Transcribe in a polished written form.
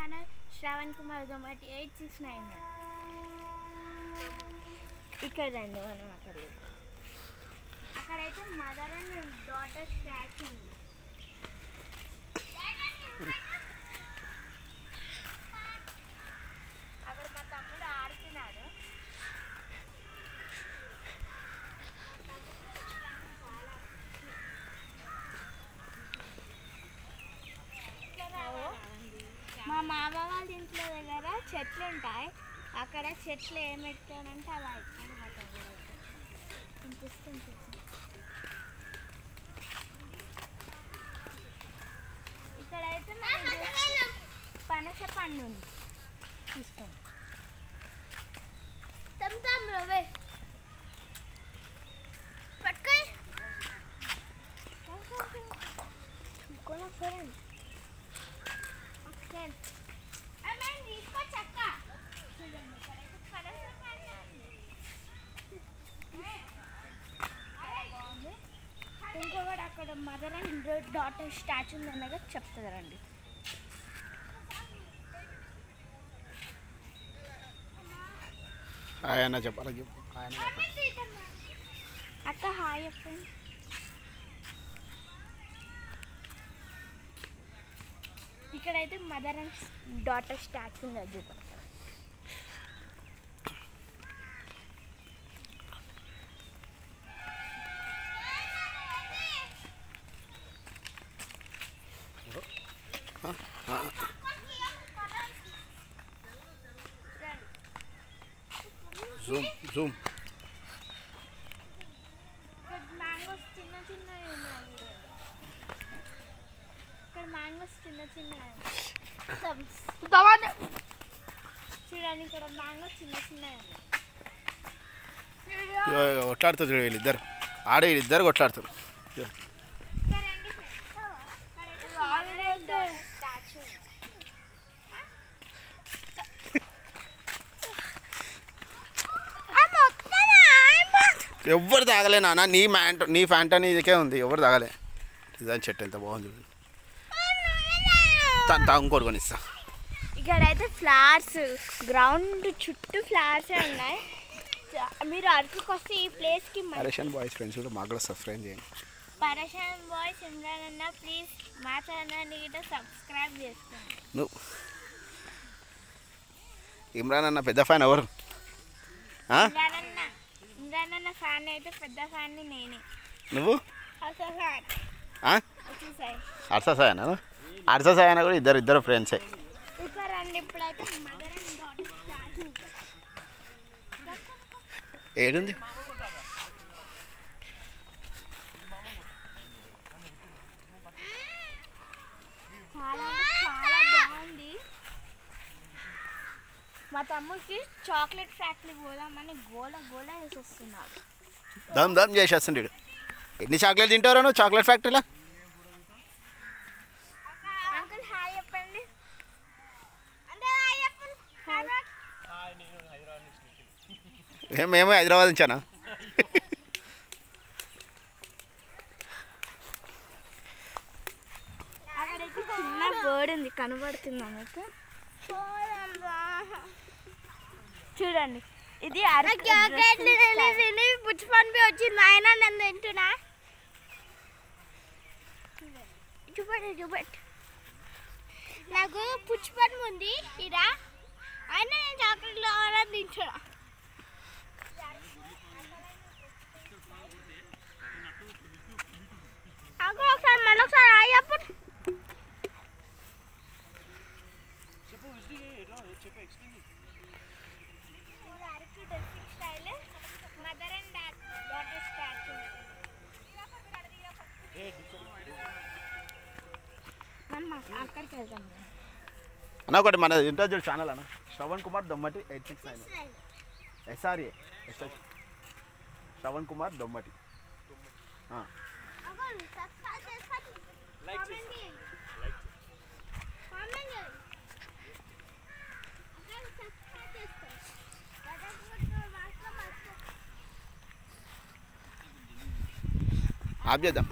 Channel Shravan Kumar Dommati 869. ఇక్కడ రండి మనం అక్కడైతే మదర్ అండ్ డాటర్ స్టాచ్యూ ఉంది. అక్కడ మా తమ్ముడు ఆడుతున్నాడు. మా మామ వాళ్ళ ఇంట్లో దగ్గర చెట్లు ఉంటాయి. అక్కడ చెట్లు ఏం పెడతానంటే అలా ఇస్తాను మా తమ్ముడు అనిపిస్తుంది. ఇక్కడైతే పనస పండు ఉంది, తీసుకోండి. ఇంకొకటి అక్కడ మదర్ అండ్ డాటర్ స్టాచ్యూ ఉందన్నగా చెప్తుంది రండి. ఆయన చెప్పాలి అక్క హాయ్ చెప్పండి. ఇక్కడైతే మదర్ అండ్ డాటర్ స్టాచ్యూ ఉంది. జూమ్ జూమ్ మ్యాంగోస్ చిన్న చిన్నవి ఉన్నాయి. ఇక్కడ మ్యాంగోస్ చిన్న చిన్నవి చూడండి. ఇక్కడ మ్యాంగోస్ చిన్న చిన్నవి ఉన్నాయి. కొట్లాడుతారు చూడ వీళ్ళిద్దరు, ఆడే వీళ్ళిద్దరు కొట్లాడుతారు. ఎవ్వరు తాగలే నాన్న, నీ ఫ్యాంటనీ ఇదికే ఉంది, ఎవరు తాగలే. డిజైన్ చెట్టు ఎంత బాగుంది, ఇంకోటి కొనిస్తా. ఇక్కడైతే ఫ్లవర్స్ గ్రౌండ్ చుట్టూ ఫ్లవర్స్ ఉన్నాయి. మీరు అరకుకి వస్తే ఈ ప్లేస్కి పరేషాన్ బాయ్స్ ఫ్రెండ్స్ కూడా మాకు కూడా సబ్స్క్రైబ్ చేయండి. పరేషాన్ బాయ్స్ ఇమ్రాన్ అన్న ప్లీజ్ మా ఛానల్ని కూడా సబ్స్క్రైబ్ చేసుకోండి. నువ్వు ఇమ్రాన్ అన్న పెద్ద ఫ్యాన్ ఎవరు? ఇమ్రాన్ అన్న ఫ్యాన్ అయితే పెద్ద ఫ్యాన్ నేనే. నువ్వు హర్ష సాయన కూడా ఇద్దరు ఫ్రెండ్సే. ఇప్పుడైతే ఏడుంది చాలా బాగుంది. మా తమ్ముడికి చాక్లెట్ ఫ్యాక్టరీ పోదామని గోల వేసి వస్తున్నాడు. దమ్ చేసేస్తుంటాడు. ఎన్ని చాక్లెట్ తింటారా నువ్వు చాక్లెట్ ఫ్యాక్టరీలో? అంకుల్ హాయ్ చెప్పండి. మేము హైదరాబాద్ నుంచానా? అక్కడైతే చిన్న బర్డ్ ఉంది, కనబడుతుంది మీకు చూడండి. ఇది పుచ్చిపండు వచ్చింది ఆయన నన్ను తింటున్నా. చూపెట్టు నాకు పుచ్చిపండు ఉంది ఇడ ఆయన నేను చాక్లెట్లో తింటున్నా. ఒకసారి మళ్ళీ ఒకసారి అయ్యప్పుడు మదర్ అండ్ డాటర్ స్టాచ్యూ. అక్కడికి వెళ్తాం అన్న. ఒకటి మన ఇంటర్ చూడు ఛానల్ అన్న, శ్రవణ్ కుమార్ దొమ్మటి 869 SRA శ్రవణ్ కుమార్ దొమ్మటి. ఆప్ చేద్దాం.